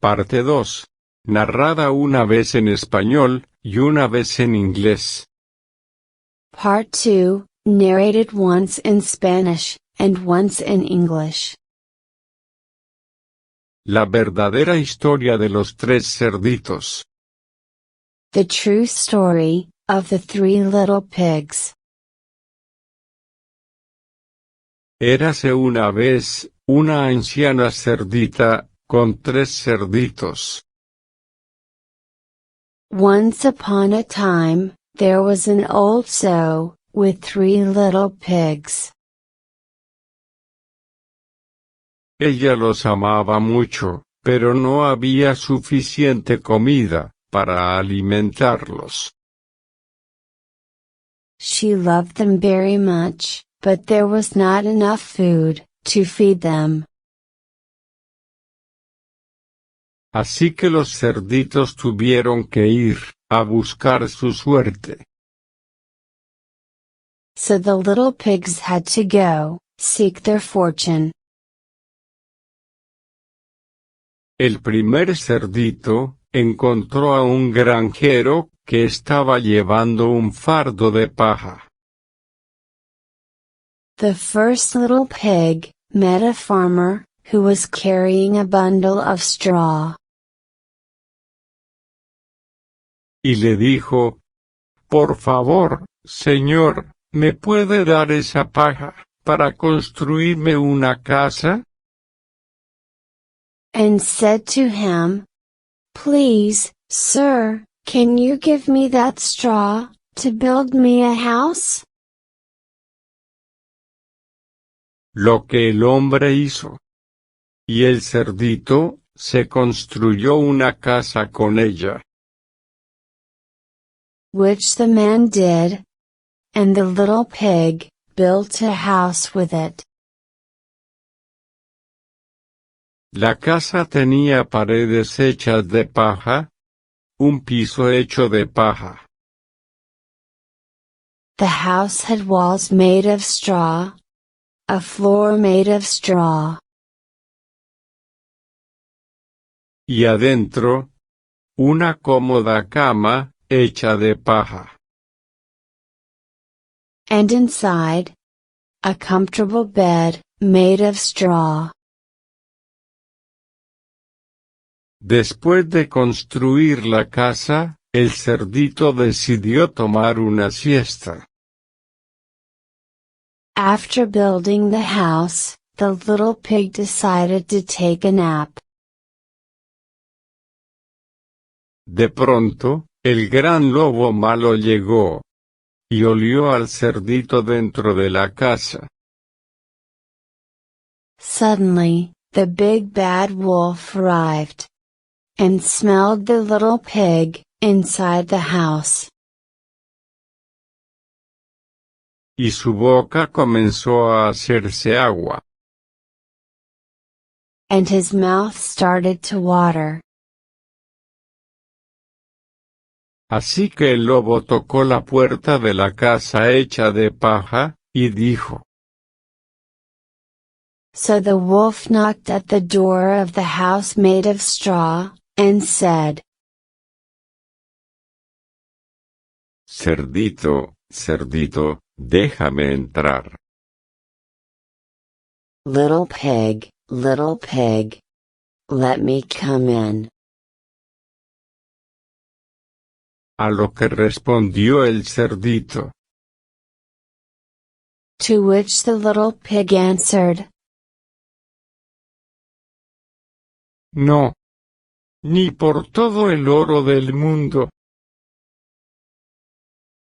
Parte 2. Narrada una vez en español, y una vez en inglés. Part 2, narrated once in Spanish, and once in English. La verdadera historia de los tres cerditos. The true story, of the three little pigs. Érase una vez, una anciana cerdita, con tres cerditos. Once upon a time, there was an old sow, with three little pigs. Ella los amaba mucho, pero no había suficiente comida para alimentarlos. She loved them very much, but there was not enough food to feed them. Así que los cerditos tuvieron que ir a buscar su suerte. So the little pigs had to go, seek their fortune. El primer cerdito encontró a un granjero que estaba llevando un fardo de paja. The first little pig met a farmer who was carrying a bundle of straw. Y le dijo: «Por favor, señor, ¿me puede dar esa paja para construirme una casa?» And said to him, "Please, sir, can you give me that straw, to build me a house?" Lo que el hombre hizo. Y el cerdito se construyó una casa con ella. Which the man did. And the little pig built a house with it. La casa tenía paredes hechas de paja, un piso hecho de paja. The house had walls made of straw, a floor made of straw. Y adentro, una cómoda cama, hecha de paja. And inside, a comfortable bed, made of straw. Después de construir la casa, el cerdito decidió tomar una siesta. After building the house, the little pig decided to take a nap. De pronto, el gran lobo malo llegó. Y olió al cerdito dentro de la casa. Suddenly, the big bad wolf arrived. And smelled the little pig, inside the house. Y su boca comenzó a hacerse agua. And his mouth started to water. Así que el lobo tocó la puerta de la casa hecha de paja, y dijo. So the wolf knocked at the door of the house made of straw, and said, Cerdito, cerdito, déjame entrar. Little pig, let me come in. A lo que respondió el cerdito. To which the little pig answered, No. Ni por todo el oro del mundo.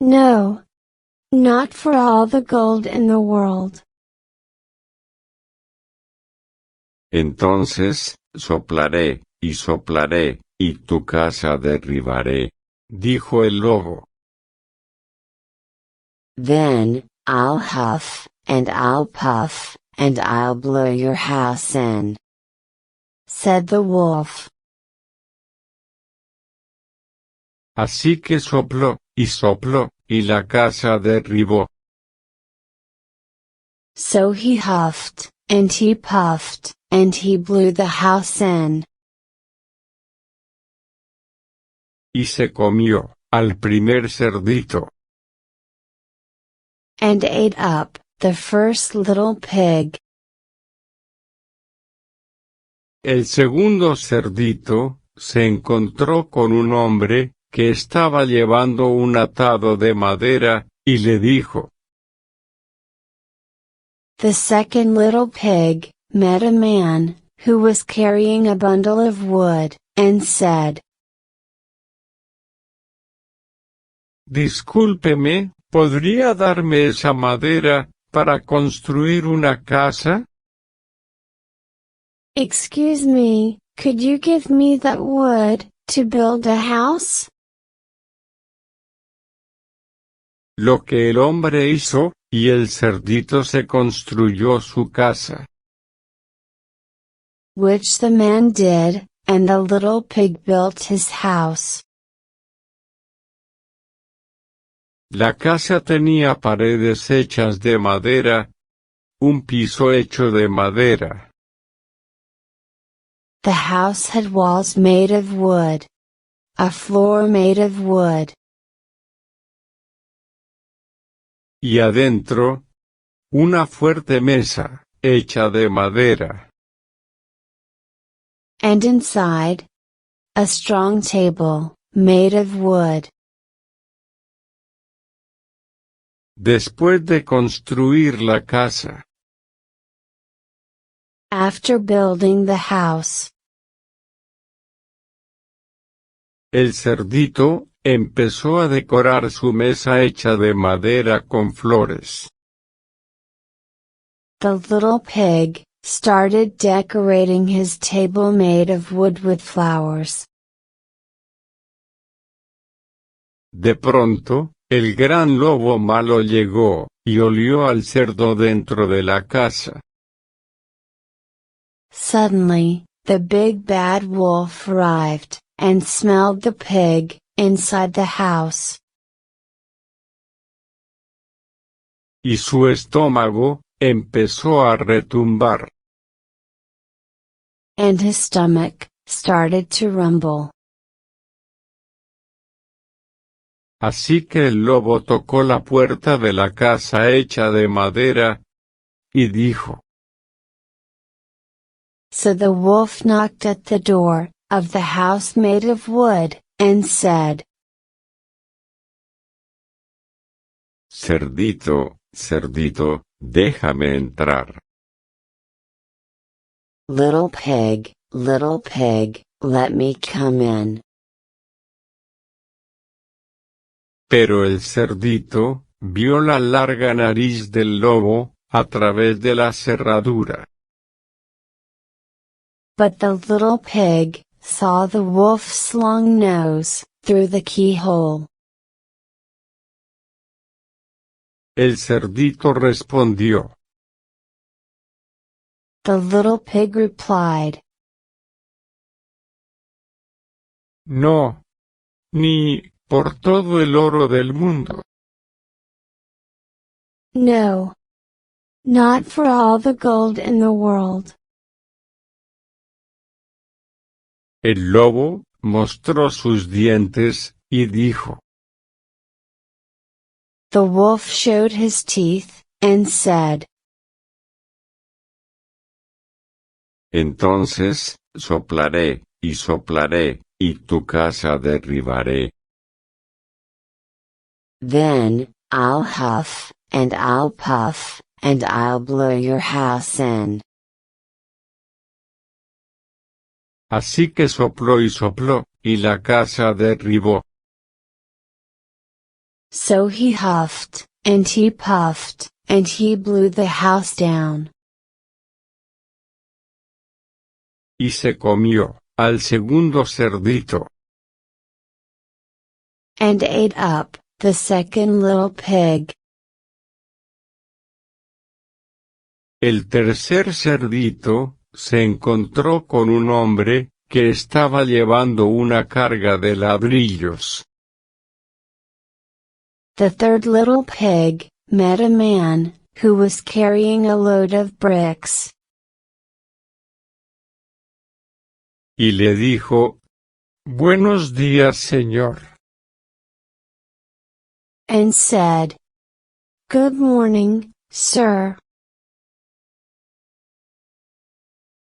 No. Not for all the gold in the world. Entonces, soplaré, y tu casa derribaré, dijo el lobo. Then, I'll huff, and I'll puff, and I'll blow your house in, said the wolf. Así que sopló, y la casa derribó. So he huffed, and he puffed, and he blew the house in. y se comió al primer cerdito. And ate up the first little pig. El segundo cerdito se encontró con un hombre que estaba llevando un atado de madera, y le dijo: The second little pig met a man who was carrying a bundle of wood, and said, Discúlpeme, ¿podría darme esa madera para construir una casa? Excuse me, could you give me that wood to build a house? Lo que el hombre hizo, y el cerdito se construyó su casa. Which the man did, and the little pig built his house. La casa tenía paredes hechas de madera, un piso hecho de madera. The house had walls made of wood. A floor made of wood. Y adentro, una fuerte mesa, hecha de madera. And inside, a strong table, made of wood. Después de construir la casa, After building the house, el cerdito empezó a decorar su mesa hecha de madera con flores. the little pig started decorating his table made of wood with flowers. De pronto, el gran lobo malo llegó, y olió al cerdo dentro de la casa. Suddenly, the big bad wolf arrived, and smelled the pig, inside the house. Y su estómago empezó a retumbar. And his stomach started to rumble. Así que el lobo tocó la puerta de la casa hecha de madera, y dijo: So the wolf knocked at the door of the house made of wood, and said, Cerdito, cerdito, déjame entrar. Little pig, let me come in. Pero el cerdito vio la larga nariz del lobo a través de la cerradura. But the little pig saw the wolf's long nose through the keyhole. El cerdito respondió: The little pig replied, No, ni por todo el oro del mundo. No. Not for all the gold in the world. El lobo mostró sus dientes, y dijo: The wolf showed his teeth, and said, Entonces, soplaré, y soplaré, y tu casa derribaré. Then, I'll huff, and I'll puff, and I'll blow your house in. Así que sopló y sopló, y la casa derribó. So he huffed, and he puffed, and he blew the house down. Y se comió al segundo cerdito. And ate up the second little pig. El tercer cerdito se encontró con un hombre que estaba llevando una carga de ladrillos. The third little pig met a man who was carrying a load of bricks. Y le dijo: Buenos días, señor. And said, "Good morning, sir."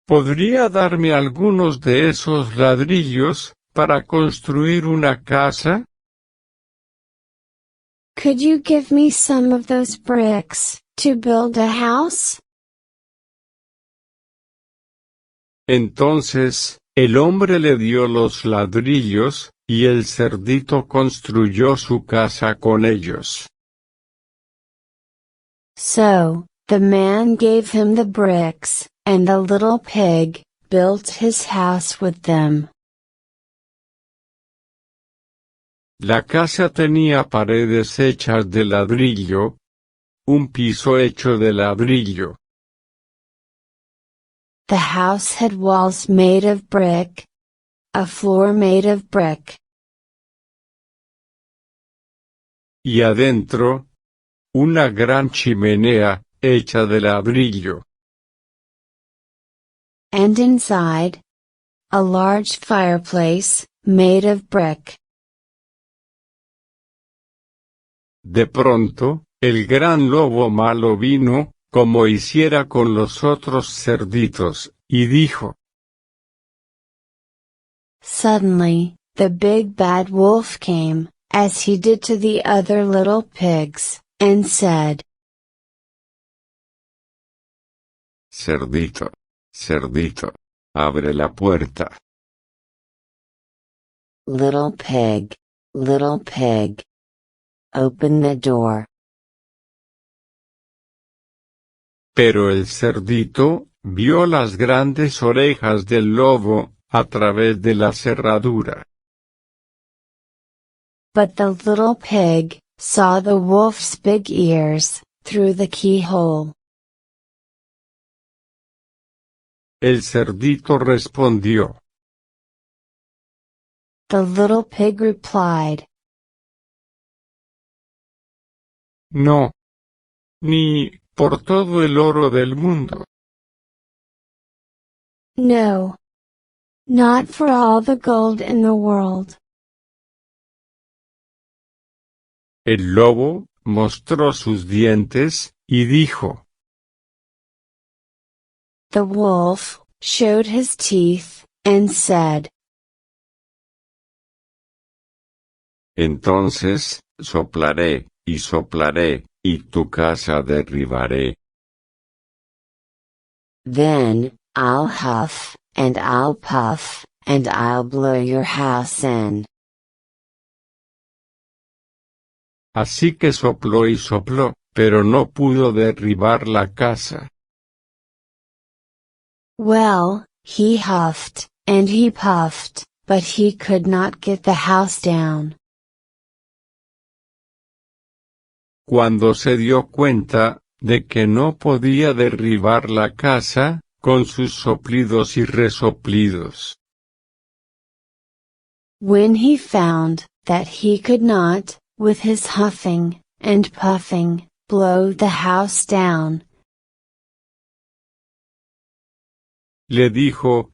¿Podría darme algunos de esos ladrillos para construir una casa? Could you give me some of those bricks to build a house? Entonces, el hombre le dio los ladrillos, y el cerdito construyó su casa con ellos. So, the man gave him the bricks, and the little pig built his house with them. La casa tenía paredes hechas de ladrillo, un piso hecho de ladrillo. The house had walls made of brick, a floor made of brick, Y adentro, una gran chimenea, hecha de ladrillo. and inside, a large fireplace, made of brick. De pronto, el gran lobo malo vino, como hiciera con los otros cerditos, y dijo: Suddenly, the big bad wolf came, as he did to the other little pigs, and said, Cerdito, cerdito, abre la puerta. Little pig, open the door. Pero el cerdito vio las grandes orejas del lobo a través de la cerradura. But the little pig saw the wolf's big ears through the keyhole. El cerdito respondió: The little pig replied, No, ni por todo el oro del mundo. No. Not for all the gold in the world. El lobo mostró sus dientes, y dijo: The wolf showed his teeth, and said, Entonces, soplaré, y soplaré, y tu casa derribaré. Then, I'll huff, and I'll puff, and I'll blow your house in. Así que sopló y sopló, pero no pudo derribar la casa. Well, he huffed, and he puffed, but he could not get the house down. Cuando se dio cuenta de que no podía derribar la casa, con sus soplidos y resoplidos. When he found that he could not, with his huffing and puffing, blow the house down, Le dijo: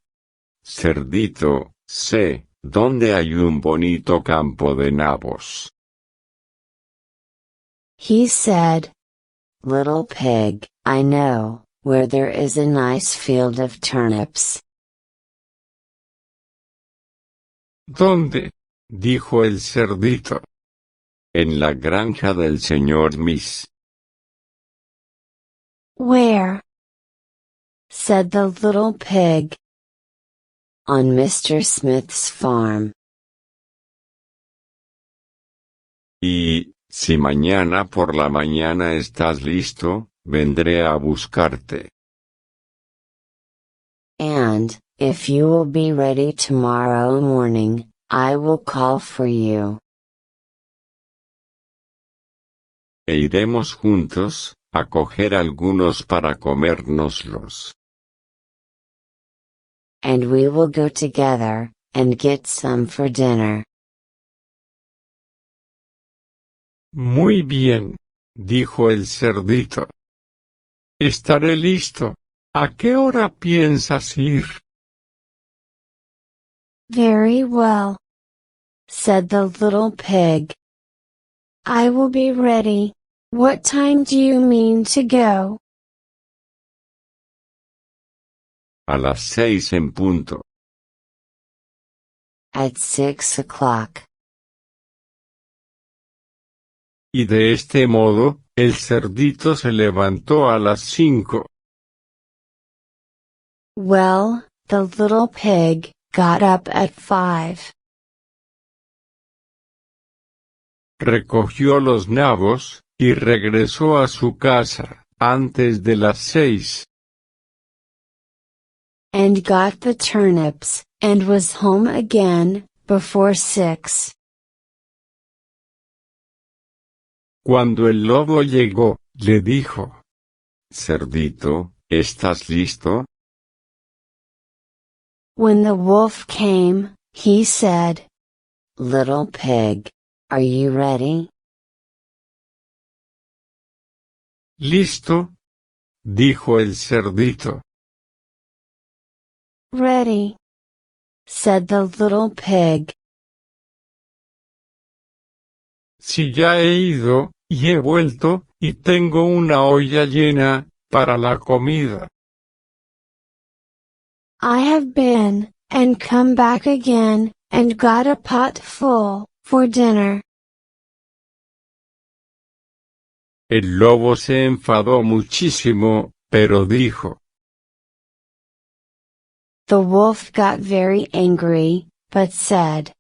Cerdito, sé dónde hay un bonito campo de nabos. he said, Little pig, I know, where there is a nice field of turnips. ¿Dónde? Dijo el cerdito. En la granja del señor Miss. Where? Said the little pig. On Mr. Smith's farm. Y, si mañana por la mañana estás listo, vendré a buscarte. And, if you will be ready tomorrow morning, I will call for you. E iremos juntos, a coger algunos para comérnoslos. And we will go together, and get some for dinner. Muy bien, dijo el cerdito. Estaré listo. ¿A qué hora piensas ir? Very well, said the little pig. I will be ready. What time do you mean to go? A las 6 en punto. At 6 o'clock. Y de este modo, el cerdito se levantó a las 5. Well, the little pig got up at 5. Recogió los nabos, y regresó a su casa, antes de las 6. And got the turnips, and was home again, before 6. Cuando el lobo llegó, le dijo: Cerdito, ¿estás listo? When the wolf came, he said, Little pig, are you ready? ¿Listo? Dijo el cerdito. Ready, said the little pig. Si ya he ido, y he vuelto, y tengo una olla llena, para la comida. I have been, and come back again, and got a pot full, for dinner. El lobo se enfadó muchísimo, pero dijo: The wolf got very angry, but said,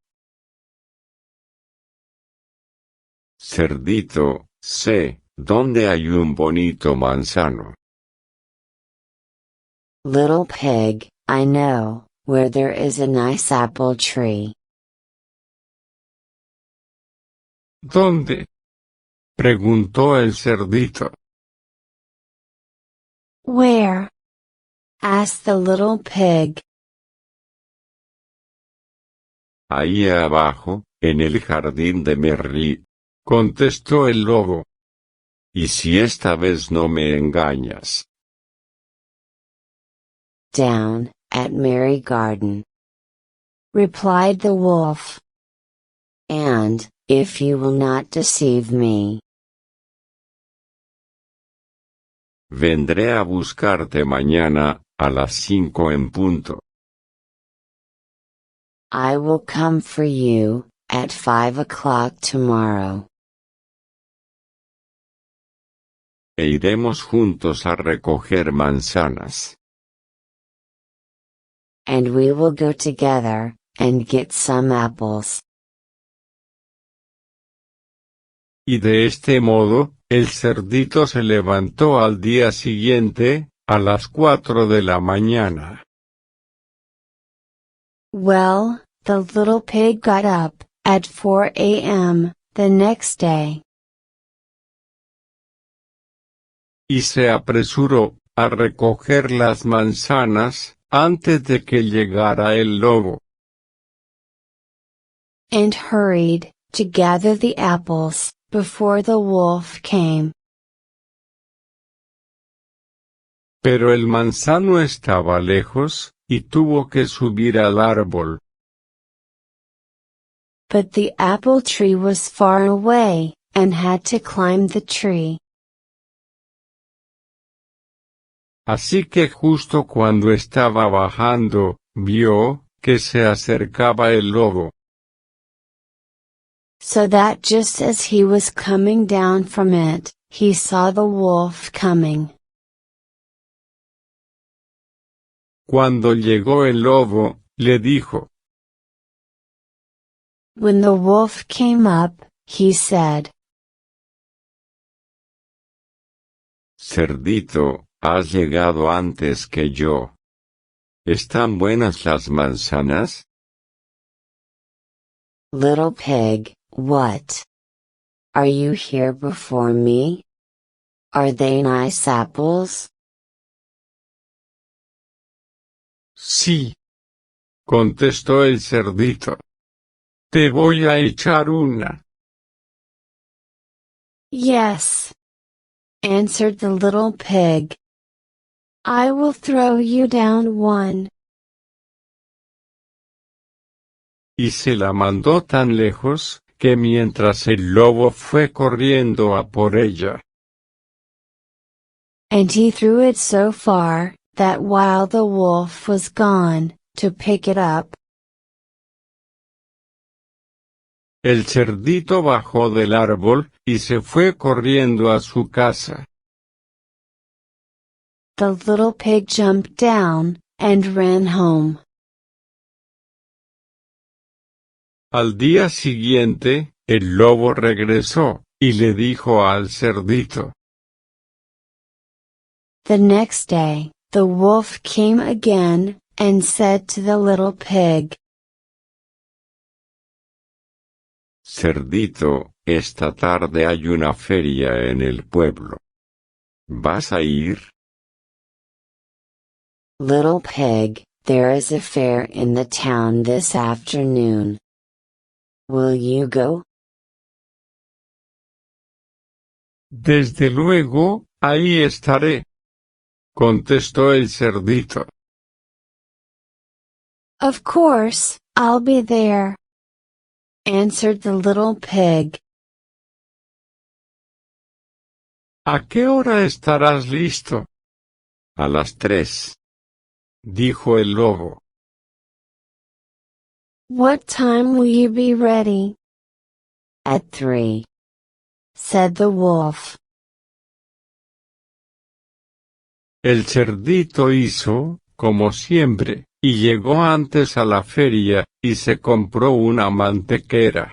Cerdito, sé, dónde hay un bonito manzano. Little pig, I know, where there is a nice apple tree. ¿Dónde? Preguntó el cerdito. Where? Asked the little pig. Ahí abajo, en el jardín de Merlí, contestó el lobo. ¿Y si esta vez no me engañas? Down, at Mary Garden, replied the wolf. And, if you will not deceive me, Vendré a buscarte mañana, a las 5 en punto. I will come for you, at 5 o'clock tomorrow. E iremos juntos a recoger manzanas. And we will go together, and get some apples. Y de este modo, el cerdito se levantó al día siguiente, a las 4 de la mañana. Well, the little pig got up, at 4 a.m., the next day. Y se apresuró, a recoger las manzanas, antes de que llegara el lobo. And hurried, to gather the apples, before the wolf came. Pero el manzano estaba lejos, y tuvo que subir al árbol. But the apple tree was far away, and had to climb the tree. Así que justo cuando estaba bajando, vio, que se acercaba el lobo. So that just as he was coming down from it, he saw the wolf coming. Cuando llegó el lobo, le dijo: When the wolf came up, he said, Cerdito, has llegado antes que yo. ¿Están buenas las manzanas? Little pig, what? Are you here before me? Are they nice apples? Sí, contestó el cerdito. Te voy a echar una. Yes, answered the little pig. I will throw you down one. y se la mandó tan lejos, que mientras el lobo fue corriendo a por ella, and he threw it so far, that while the wolf was gone, to pick it up, el cerdito bajó del árbol, y se fue corriendo a su casa. the little pig jumped down, and ran home. Al día siguiente, el lobo regresó, y le dijo al cerdito: The next day, the wolf came again, and said to the little pig, Cerdito, esta tarde hay una feria en el pueblo. ¿Vas a ir? Little pig, there is a fair in the town this afternoon. Will you go? Desde luego, ahí estaré, contestó el cerdito. Of course, I'll be there, answered the little pig. ¿A qué hora estarás listo? A las 3, dijo el lobo. What time will you be ready? At 3, said the wolf. El cerdito hizo, como siempre, y llegó antes a la feria, y se compró una mantequera.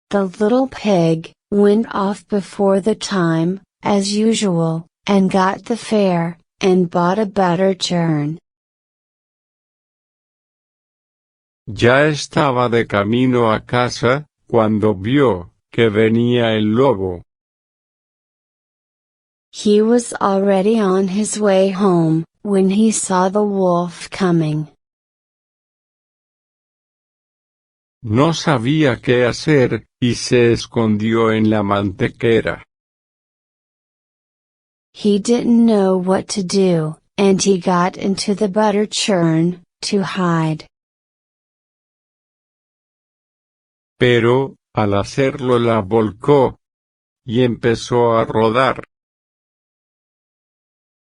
The little pig went off before the time, as usual, and got the fare, and bought a butter churn. Ya estaba de camino a casa, cuando vio que venía el lobo. He was already on his way home, when he saw the wolf coming. No sabía qué hacer, y se escondió en la mantequera. He didn't know what to do, and he got into the butter churn, to hide. Pero, al hacerlo la volcó, y empezó a rodar.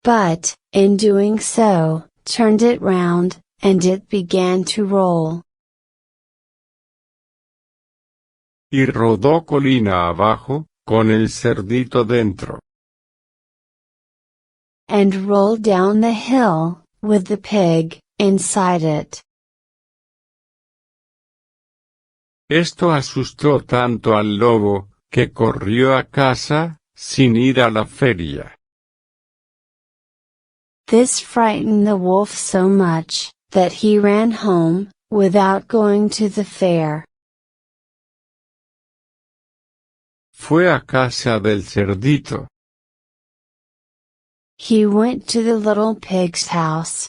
But, in doing so, turned it round, and it began to roll. Y rodó colina abajo, con el cerdito dentro. And rolled down the hill, with the pig, inside it. Esto asustó tanto al lobo, que corrió a casa, sin ir a la feria. This frightened the wolf so much, that he ran home, without going to the fair. Fue a casa del cerdito. He went to the little pig's house.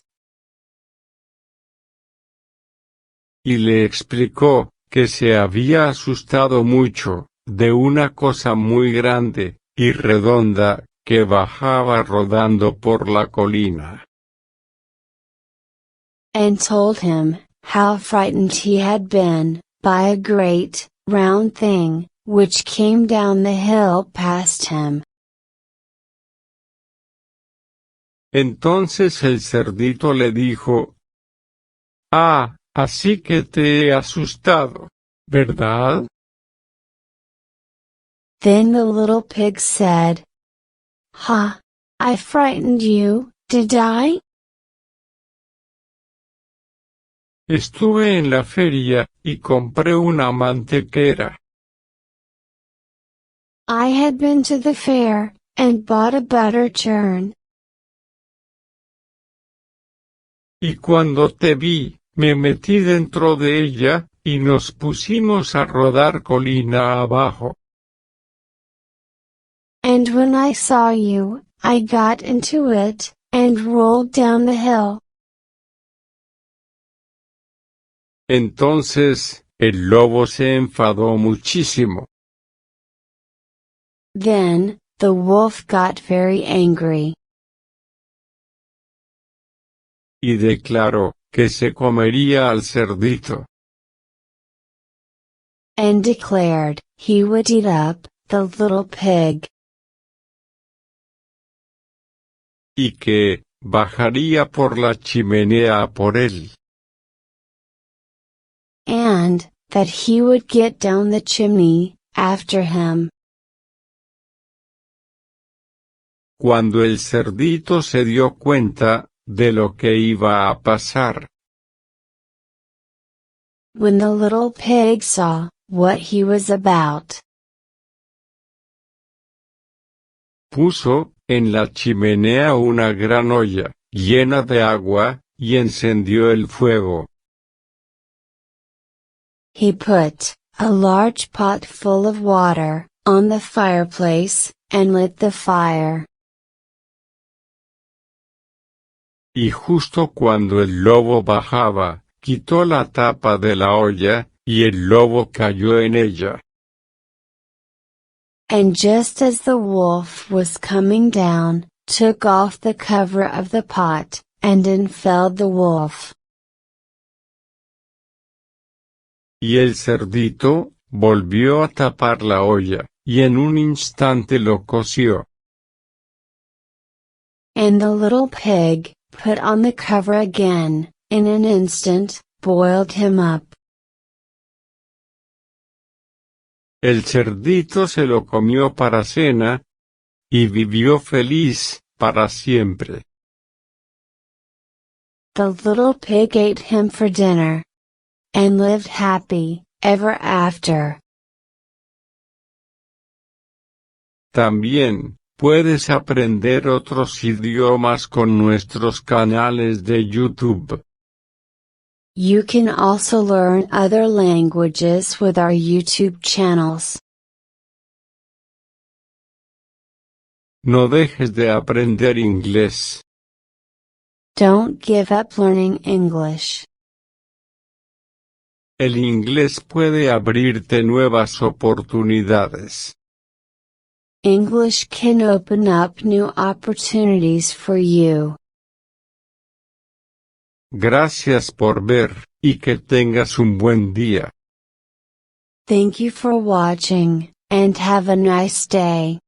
Y le explicó, que se había asustado mucho, de una cosa muy grande, y redonda, que bajaba rodando por la colina. And told him, how frightened he had been, by a great, round thing, which came down the hill past him. Entonces el cerdito le dijo: Ah, así que te he asustado, ¿verdad? Then the little pig said, Ha! I frightened you, did I? Estuve en la feria, y compré una mantequera. I had been to the fair, and bought a butter churn. Y cuando te vi, me metí dentro de ella, y nos pusimos a rodar colina abajo. And when I saw you, I got into it, and rolled down the hill. Entonces, el lobo se enfadó muchísimo. Then, the wolf got very angry. Y declaró: que se comería al cerdito. And declared he would eat up the little pig. Y que bajaría por la chimenea a por él. And that he would get down the chimney after him. Cuando el cerdito se dio cuenta de lo que iba a pasar, When the little pig saw what he was about, puso en la chimenea una gran olla, llena de agua, y encendió el fuego. he put a large pot full of water on the fireplace, and lit the fire. Y justo cuando el lobo bajaba, quitó la tapa de la olla, y el lobo cayó en ella. And just as the wolf was coming down, took off the cover of the pot, and in fell the wolf. Y el cerdito volvió a tapar la olla, y en un instante lo coció. And the little pig put on the cover again, in an instant, boiled him up. El cerdito se lo comió para cena, y vivió feliz, para siempre. The little pig ate him for dinner. And lived happy, ever after. También, puedes aprender otros idiomas con nuestros canales de YouTube. You can also learn other languages with our YouTube channels. No dejes de aprender inglés. Don't give up learning English. El inglés puede abrirte nuevas oportunidades. English can open up new opportunities for you. Gracias por ver, y que tengas un buen día. Thank you for watching, and have a nice day.